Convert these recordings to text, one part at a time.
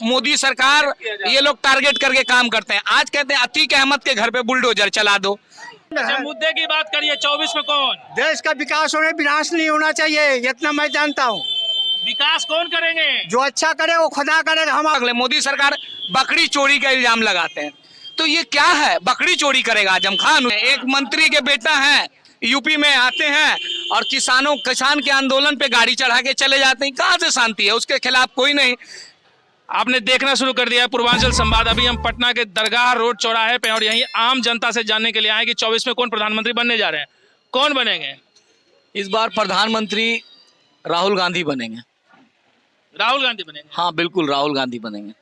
मोदी सरकार ये लोग टारगेट करके काम करते हैं। आज कहते हैं अतीक अहमद के घर पे बुलडोजर चला दो। अच्छा, मुद्दे की बात करिए 24 में कौन देश का विकास होने विनाश नहीं होना चाहिए, इतना मैं जानता हूँ। विकास कौन करेंगे? जो अच्छा करे वो खुदा करेगा। हम अगले मोदी सरकार बकरी चोरी का इल्जाम लगाते हैं, तो ये क्या है? बकरी चोरी करेगा आजम खान? एक मंत्री के बेटा है, यूपी में आते हैं और किसान के आंदोलन पे गाड़ी चढ़ा के चले जाते हैं। कहाँ से शांति है? उसके खिलाफ कोई नहीं। आपने देखना शुरू कर दिया है पूर्वांचल संवाद। अभी हम पटना के दरगाह रोड चौराहे पे और यहीं आम जनता से जानने के लिए आए कि 24 में कौन प्रधानमंत्री बनने जा रहे हैं, कौन बनेंगे? इस बार प्रधानमंत्री राहुल गांधी बनेंगे। राहुल गांधी बनेंगे? हाँ बिल्कुल, राहुल गांधी बनेंगे।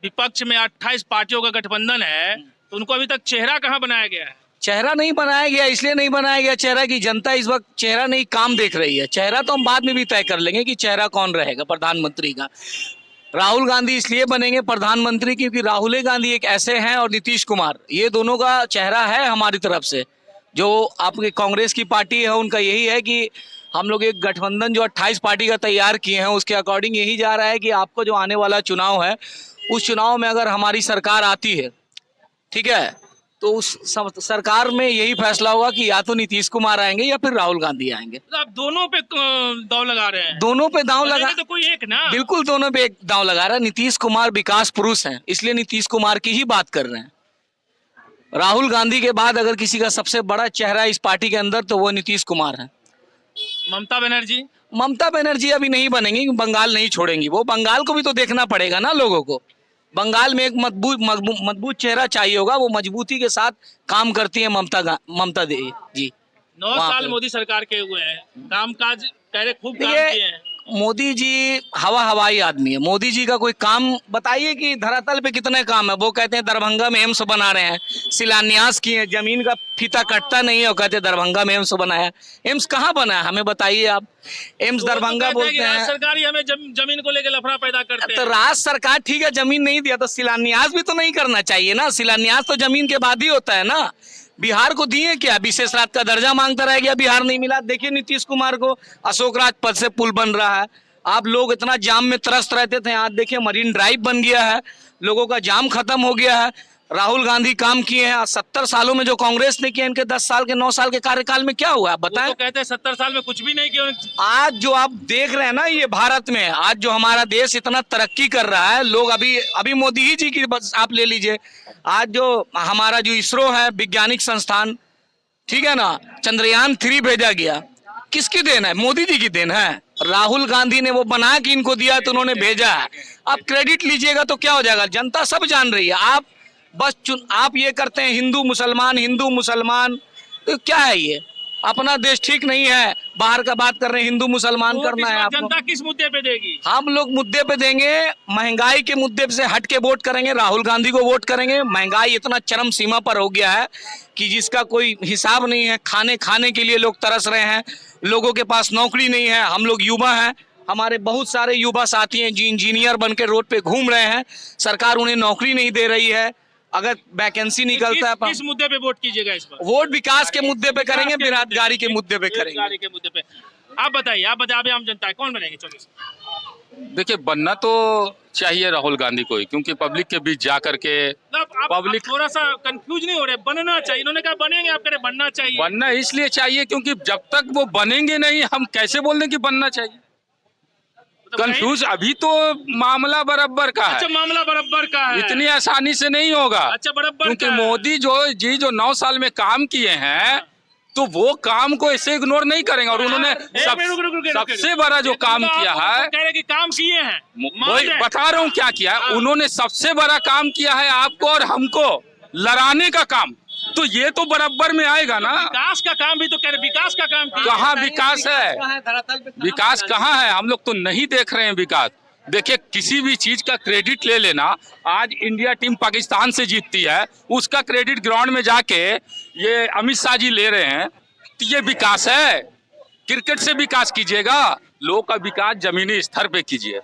विपक्ष में 28 पार्टियों का गठबंधन है, तो उनको अभी तक चेहरा कहाँ बनाया गया है? चेहरा नहीं बनाया गया, इसलिए नहीं बनाया गया चेहरा की जनता इस वक्त चेहरा नहीं काम देख रही है। चेहरा तो हम बाद में भी तय कर लेंगे कि चेहरा कौन रहेगा प्रधानमंत्री का। राहुल गांधी इसलिए बनेंगे प्रधानमंत्री क्योंकि राहुल गांधी एक ऐसे हैं और नीतीश कुमार, ये दोनों का चेहरा है हमारी तरफ से। जो आपकी कांग्रेस की पार्टी है उनका यही है कि हम लोग एक गठबंधन जो 28 पार्टी का तैयार किए हैं उसके अकॉर्डिंग यही जा रहा है कि आपको जो आने वाला चुनाव है उस चुनाव में अगर हमारी सरकार आती है, ठीक है, तो उस सरकार में यही फैसला होगा कि या तो नीतीश कुमार आएंगे या फिर राहुल गांधी आएंगे। तो आप दोनों पे दांव लगा रहे हैं? दोनों पे दांव लगा, तो कोई एक ना? बिल्कुल दोनों पे एक दांव लगा रहा है। नीतीश कुमार विकास पुरुष हैं, इसलिए नीतीश कुमार की ही बात कर रहे हैं। राहुल गांधी के बाद अगर किसी का सबसे बड़ा चेहरा इस पार्टी के अंदर तो वो नीतीश कुमार है। ममता बनर्जी? ममता बनर्जी अभी नहीं बनेंगी, बंगाल नहीं छोड़ेंगी। वो बंगाल को भी तो देखना पड़ेगा ना लोगों को। बंगाल में एक मजबूत चेहरा चाहिए होगा, वो मजबूती के साथ काम करती है ममता देवी जी। 9 साल मोदी सरकार के हुए हैं, कामकाज कह रहे खूब काम किए हैं। मोदी जी हवाई आदमी है। मोदी जी का कोई काम बताइए कि धरातल पे कितने काम है। वो कहते हैं दरभंगा में एम्स बना रहे हैं, शिलान्यास किए, जमीन का फीता कटता नहीं है और कहते हैं दरभंगा में एम्स बनाया। एम्स कहाँ बना है हमें बताइए आप। एम्स दरभंगा बोलते हैं। राज्य सरकार ही हमें जमीन को लेकर लफड़ा पैदा करते हैं। तो राज्य सरकार ठीक है जमीन नहीं दिया तो शिलान्यास भी तो नहीं करना चाहिए ना। शिलान्यास तो जमीन के बाद ही होता है ना। बिहार को दिए क्या? विशेष राहत का दर्जा मांगता रह गया, बिहार नहीं मिला। देखिए नीतीश कुमार को अशोक राज पथ से पुल बन रहा है। आप लोग इतना जाम में त्रस्त रहते थे, आज देखिए मरीन ड्राइव बन गया है, लोगों का जाम खत्म हो गया है। राहुल गांधी काम किए हैं। 70 सालों में जो कांग्रेस ने किया, इनके 10 साल के 9 साल के कार्यकाल में क्या हुआ आप बताएं। तो कहते हैं 70 साल में कुछ भी नहीं किया। आज जो आप देख रहे हैं ना, ये भारत में आज जो हमारा देश इतना तरक्की कर रहा है, लोग अभी मोदी ही जी की बस आप ले लीजिए। आज जो हमारा जो इसरो है वैज्ञानिक संस्थान, ठीक है ना, चंद्रयान 3 भेजा गया, किसकी देन है? मोदी जी की देन है। राहुल गांधी ने वो बना के इनको दिया तो उन्होंने भेजा है। आप क्रेडिट लीजिएगा तो क्या हो जाएगा? जनता सब जान रही है। आप बस आप ये करते हैं हिंदू मुसलमान, तो क्या है ये? अपना देश ठीक नहीं है, बाहर का बात कर रहे हैं, हिंदू मुसलमान करना है आपको। जनता किस मुद्दे पे देगी? हम लोग मुद्दे पे देंगे, महंगाई के मुद्दे से हट के वोट करेंगे, राहुल गांधी को वोट करेंगे। महंगाई इतना चरम सीमा पर हो गया है कि जिसका कोई हिसाब नहीं है। खाने के लिए लोग तरस रहे हैं, लोगों के पास नौकरी नहीं है। हम लोग युवा हैं, हमारे बहुत सारे युवा साथी हैं जो इंजीनियर बन के रोड पे घूम रहे हैं, सरकार उन्हें नौकरी नहीं दे रही है। अगर वैकेंसी निकलता है, किस मुद्दे पे वोट कीजिएगा इस बार? वोट विकास के मुद्दे पे करेंगे, बेरोजगारी के मुद्दे पे करेंगे। बेरोजगारी के मुद्दे पे आप बताइए आम जनता है कौन बनेंगे 24? देखिए, बनना तो चाहिए राहुल गांधी को ही, क्योंकि पब्लिक के बीच जा करके पब्लिक थोड़ा सा कंफ्यूज नहीं हो रहे? बनना चाहिए, इन्होंने कहा बनेंगे, आप कह रहे बनना चाहिए। बनना इसलिए चाहिए क्योंकि जब तक वो बनेंगे नहीं, हम कैसे बोल दें कि बनना चाहिए? कंफ्यूज अभी तो मामला बराबर का है। अच्छा, मामला बराबर का है, इतनी आसानी से नहीं होगा। अच्छा, बराबर क्योंकि मोदी जो 9 साल में काम किए हैं, तो वो काम को ऐसे इग्नोर नहीं करेंगे। और उन्होंने सबसे बड़ा जो काम किया है, कह रहे कि काम किए हैं, वही बता रहा हूँ क्या किया है। उन्होंने सबसे बड़ा काम किया है आपको और हमको लड़ाने का काम, तो ये तो बराबर में आएगा ना। विकास का काम भी तो कह रहे, विकास का काम कहाँ विकास है? विकास कहाँ है? हम लोग तो नहीं देख रहे हैं विकास। देखिए, किसी भी चीज का क्रेडिट ले लेना, आज इंडिया टीम पाकिस्तान से जीतती है, उसका क्रेडिट ग्राउंड में जाके ये अमित शाह जी ले रहे हैं, तो ये विकास है? क्रिकेट से विकास कीजिएगा, लोग का विकास जमीनी स्तर पे कीजिए,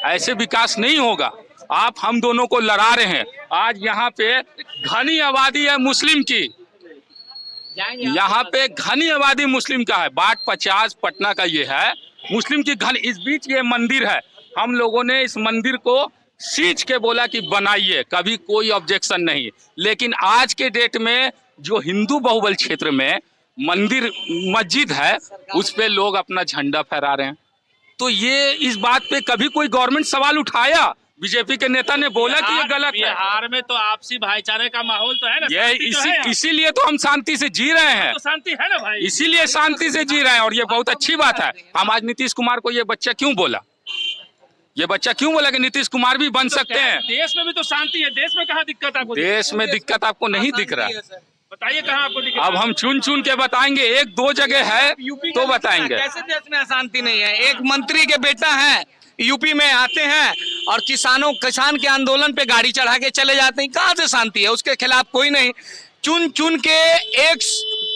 ऐसे विकास नहीं होगा। आप हम दोनों को लड़ा रहे हैं। आज यहाँ पे घनी आबादी है मुस्लिम की, यहाँ पे घनी आबादी मुस्लिम का है। बाट 50 पटना का ये है, मुस्लिम की घन। इस बीच ये मंदिर है, हम लोगों ने इस मंदिर को सींच के बोला कि बनाइए, कभी कोई ऑब्जेक्शन नहीं। लेकिन आज के डेट में जो हिंदू बहुबल क्षेत्र में मंदिर मस्जिद है उस पे लोग अपना झंडा फहरा रहे हैं। तो ये इस बात पे कभी कोई गवर्नमेंट सवाल उठाया? बीजेपी के नेता ने बोला कि ये गलत है? बिहार में तो आपसी भाईचारे का माहौल तो है ना, ये इसीलिए तो हम शांति से जी रहे हैं, तो शांति है ना भाई, इसीलिए शांति से जी रहे हैं। और ये बहुत अच्छी बात है। हम आज नीतीश कुमार को ये बच्चा क्यों बोला, ये बच्चा क्यों बोला कि नीतीश कुमार भी बन सकते हैं? देश में भी तो शांति है, देश में कहाँ दिक्कत आपको? देश में दिक्कत आपको नहीं दिख रहा है? बताइए कहाँ आपको दिक्कत? अब हम चुन चुन के बताएंगे, एक दो जगह है तो बताएंगे। कैसे देश में अशांति नहीं है? एक मंत्री के बेटा है, यूपी में आते हैं और किसान के आंदोलन पे गाड़ी चढ़ा के चले जाते हैं। कहाँ से शांति है? उसके खिलाफ कोई नहीं। चुन चुन के एक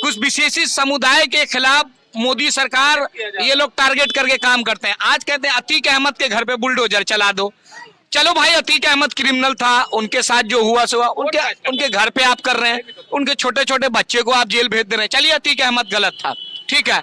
कुछ विशेषित समुदाय के खिलाफ मोदी सरकार ये लोग टारगेट करके काम करते हैं। आज कहते हैं अतीक अहमद के घर पे बुलडोजर चला दो। चलो भाई, अतीक अहमद क्रिमिनल था, उनके साथ जो हुआ सो हुआ, उनके घर पे आप कर रहे हैं, उनके छोटे छोटे बच्चे को आप जेल भेज दे रहे हैं। चलिए अतीक अहमद गलत था, ठीक है।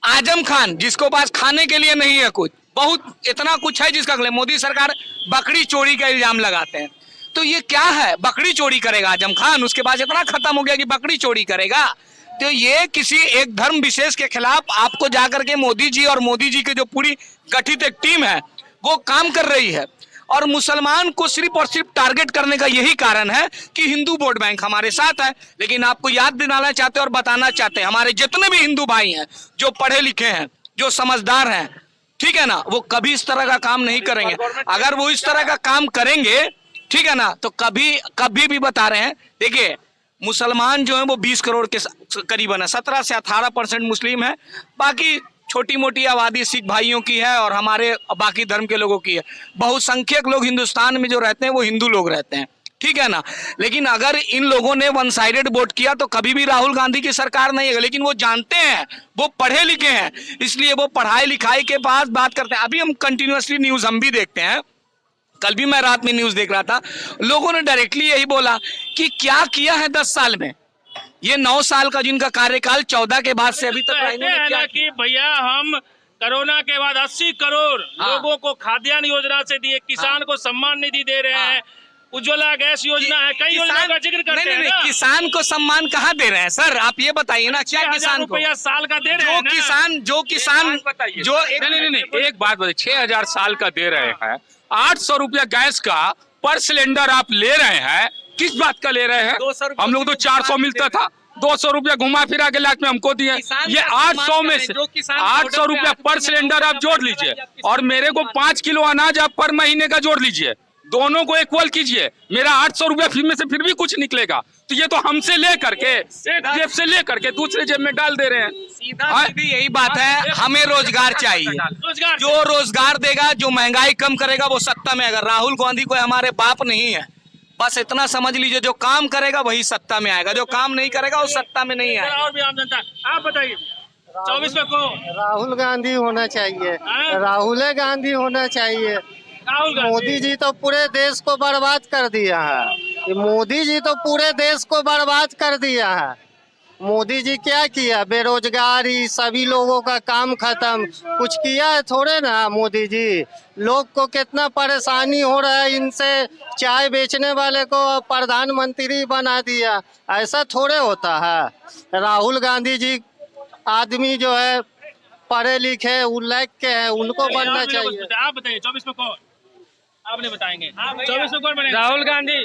आजम खान जिसको पास खाने के लिए नहीं है कुछ, बहुत इतना कुछ है जिसका मोदी सरकार बकरी चोरी का इल्जाम लगाते हैं। तो ये क्या है? बकरी चोरी करेगा आजम खान, उसके पास इतना खत्म हो गया कि बकरी चोरी करेगा। तो ये किसी एक धर्म विशेष के खिलाफ आपको जाकर के मोदी जी और मोदी जी की जो पूरी गठित एक टीम है वो काम कर रही है। और मुसलमान को सिर्फ और सिर्फ टारगेट करने का यही कारण है कि हिंदू वोट बैंक हमारे साथ है। लेकिन आपको याद दिलाना चाहते हैं और बताना चाहते हैं, हमारे जितने भी हिंदू भाई हैं जो पढ़े लिखे हैं, जो समझदार हैं, ठीक है ना, वो कभी इस तरह का काम नहीं करेंगे। अगर वो इस तरह का काम करेंगे, ठीक है ना, तो कभी भी बता रहे हैं, देखिए मुसलमान जो है वो 20 करोड़ के करीबन है, 17 से 18% मुस्लिम है, बाकी छोटी मोटी आबादी सिख भाइयों की है और हमारे बाकी धर्म के लोगों की है। बहुसंख्यक लोग हिंदुस्तान में जो रहते हैं वो हिंदू लोग रहते हैं, ठीक है ना। लेकिन अगर इन लोगों ने वन साइडेड वोट किया तो कभी भी राहुल गांधी की सरकार नहीं है। लेकिन वो जानते हैं, वो पढ़े लिखे हैं, इसलिए वो पढ़ाई लिखाई के बाद बात करते हैं। अभी हम कंटिन्यूअसली न्यूज हम भी देखते हैं, कल भी मैं रात में न्यूज देख रहा था, लोगों ने डायरेक्टली यही बोला कि क्या किया है 10 साल में। ये 9 साल का जिनका कार्यकाल 14 के बाद से अभी तक है ना कि भैया हम कोरोना के बाद 80 करोड़ लोगों को खाद्यान्न योजना से दिए, किसान को सम्मान निधि दे रहे हैं, उज्ज्वला गैस योजना है, कई योजना का जिक्र करते हैं ना। किसान को सम्मान कहाँ दे रहे हैं सर? आप ये बताइए ना, क्या किसान को साल का दे रहे हैं? जो किसान जो नहीं, एक बात बताइए, 6,000 साल का दे रहे हैं, 800 रुपया गैस का पर सिलेंडर आप ले रहे हैं, किस बात का ले रहे हैं? हम लोग तो 400 मिलता था, 200 रुपया घुमा फिरा के लाख में हमको दिए। ये 800 में से 800 रुपया पर सिलेंडर आप जोड़ लीजिए और मेरे को 5 किलो अनाज आप पर महीने का जोड़ लीजिए, दोनों को इक्वल कीजिए, मेरा 800 रुपया फिर में से फिर भी कुछ निकलेगा। तो ये तो हमसे ले करके, एक जेब से ले करके दूसरे जेब में डाल दे रहे हैं। सीधी यही बात है, हमें रोजगार चाहिए। जो रोजगार देगा, जो महंगाई कम करेगा वो सत्ता में। अगर राहुल गांधी कोई हमारे बाप नहीं है, बस इतना समझ लीजिए, जो काम करेगा वही सत्ता में आएगा, जो काम नहीं करेगा वो सत्ता में नहीं आएगा। और भी आम जनता, आप बताइए 24 में कौन? राहुल गांधी होना चाहिए, राहुल गांधी होना चाहिए। राहुल गांधी। मोदी जी तो पूरे देश को बर्बाद कर दिया है, ये मोदी जी तो पूरे देश को बर्बाद कर दिया है। मोदी जी क्या किया? बेरोजगारी, सभी लोगों का काम खत्म, कुछ किया है थोड़े ना मोदी जी। लोग को कितना परेशानी हो रहा है, इनसे चाय बेचने वाले को प्रधानमंत्री बना दिया, ऐसा थोड़े होता है। राहुल गांधी जी आदमी जो है पढ़े लिखे उल्लेख के हैं, उनको बनना चाहिए। आप बताइए 24 में कौन? आप नहीं बताएंगे 24 में कौन बनेगा? राहुल गांधी।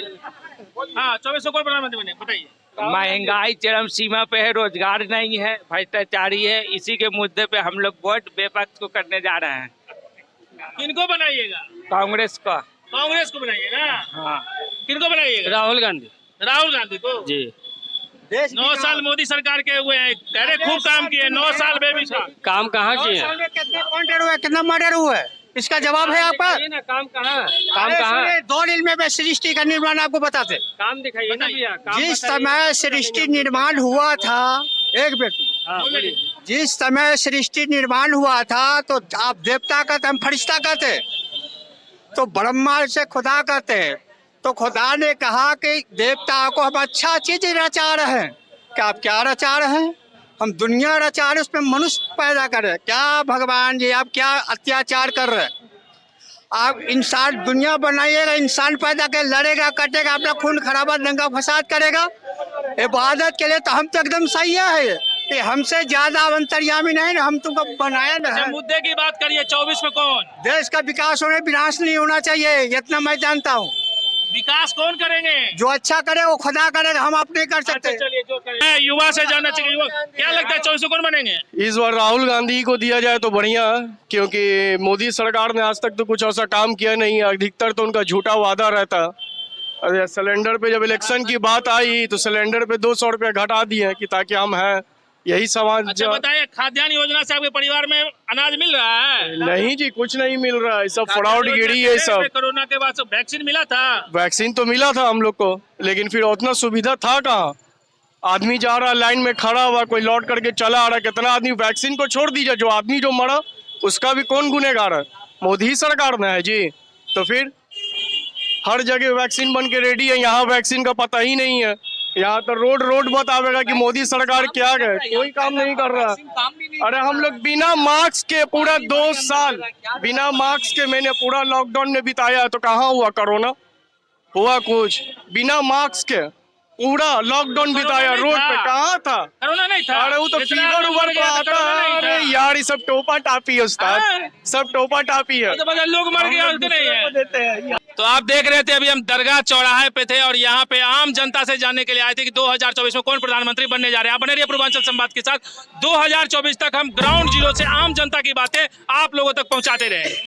हाँ, 24 में कौन प्रधानमंत्री बने, बताइए। महंगाई चरम सीमा पे है, रोजगार नहीं है, भ्रष्टाचारी है, इसी के मुद्दे पे हम लोग वोट विपक्ष को करने जा रहे हैं। किनको बनाइएगा? कांग्रेस का। कांग्रेस को बनाइएगा? हाँ। किनको बनाइएगा? राहुल गांधी। राहुल गांधी को जी। 9 साल मोदी सरकार के हुए हैं, कह रहे खूब काम किए, 9 साल बेमिसाल। काम कहाँ किए? कितने काउंटर हुए, कितना मर्डर हुआ है, इसका जवाब है आपका? काम कहाँ? काम कहाँ? 2 दिन में सृष्टि का निर्माण आपको बताते। काम दिखाइए ना भैया। जिस समय सृष्टि निर्माण हुआ था, एक बोलिए। जिस समय सृष्टि निर्माण हुआ था तो आप देवता कहते, हम फरिश्ता कहते, तो ब्रह्मा से खुदा कहते। तो खुदा ने कहा कि देवता को हम अच्छा चीज रचा रहे हैं, क्या आप क्या रचा रहे हैं? हम दुनिया रचा रहे, उसमें मनुष्य पैदा कर रहे हैं। क्या भगवान जी आप क्या अत्याचार कर रहे हैं? आप इंसान दुनिया बनाइएगा, इंसान पैदा कर लड़ेगा कटेगा, अपना खून खराबा दंगा फसाद करेगा। इबादत के लिए तो हम तो एकदम सही है कि हमसे ज्यादा अंतर्यामी नहीं ना, हम तुमको बनाया ना अच्छा, है। मुद्दे की बात करिए 24 में कौन देश का विकास होने विनाश नहीं होना चाहिए, इतना मैं जानता हूँ। विकास कौन करेंगे? जो अच्छा करे वो खुदा करेगा, हम आप नहीं कर अच्छा, सकते। चलिए जो करेंगे। युवा से जानना चाहिए, युवा क्या लगता है 24 में कौन बनेंगे? इस बार राहुल गांधी को दिया जाए तो बढ़िया, क्योंकि मोदी सरकार ने आज तक तो कुछ ऐसा काम किया नहीं है, अधिकतर तो उनका झूठा वादा रहता। अरे सिलेंडर पे जब इलेक्शन की बात आई तो सिलेंडर पे 200 रुपये घटा दिए कि ताकि हम हैं, यही समाज। अच्छा बताइए, खाद्यान्न योजना से आपके परिवार में अनाज मिल रहा है? नहीं जी, कुछ नहीं मिल रहा है, सब फ्रॉड गिरी है सब। कोरोना के बाद सब वैक्सीन मिला था? वैक्सीन तो मिला था हम लोग को, लेकिन फिर उतना सुविधा था कहाँ। आदमी जा रहा लाइन में खड़ा हुआ, कोई लौट करके चला आ रहा। कितना आदमी, वैक्सीन को छोड़ दीजिए, जो आदमी जो मरा उसका भी कौन गुनहगार है? मोदी सरकार ने है जी। तो फिर हर जगह वैक्सीन बन के रेडी है, यहाँ वैक्सीन का पता ही नहीं है। यहाँ तो रोड रोड बतावेगा कि मोदी सरकार क्या है, कोई काम नहीं कर रहा। अरे हम लोग बिना मास्क के पूरा 2 साल बिना मास्क के मैंने पूरा लॉकडाउन में बिताया, तो कहाँ हुआ कोरोना? हुआ कुछ? बिना मास्क के पूरा लॉकडाउन बिताया, रोड पे कहाँ था? कोरोना नहीं था? अरे वो तो इतना फीवर लोग उवर मर तो गया, आता कोरोना नहीं है। था। अरे यार ये सब टोपा टापी है उस्ताद, हाँ। सब टोपा टापी है। तो बदल लोग मर गया, उसके नहीं है। देते हैं। तो आप देख रहे थे, अभी हम दरगाह चौराहे पे थे और यहाँ पे आम जनता से जानने के लिए आए थे कि 2024 में कौन प्रधानमंत्री बनने जा रहे हैं। आप बने रहिए पूर्वांचल संवाद के साथ। 2024 तक हम ग्राउंड जीरो से आम जनता की बातें आप लोगों तक पहुंचाते रहे।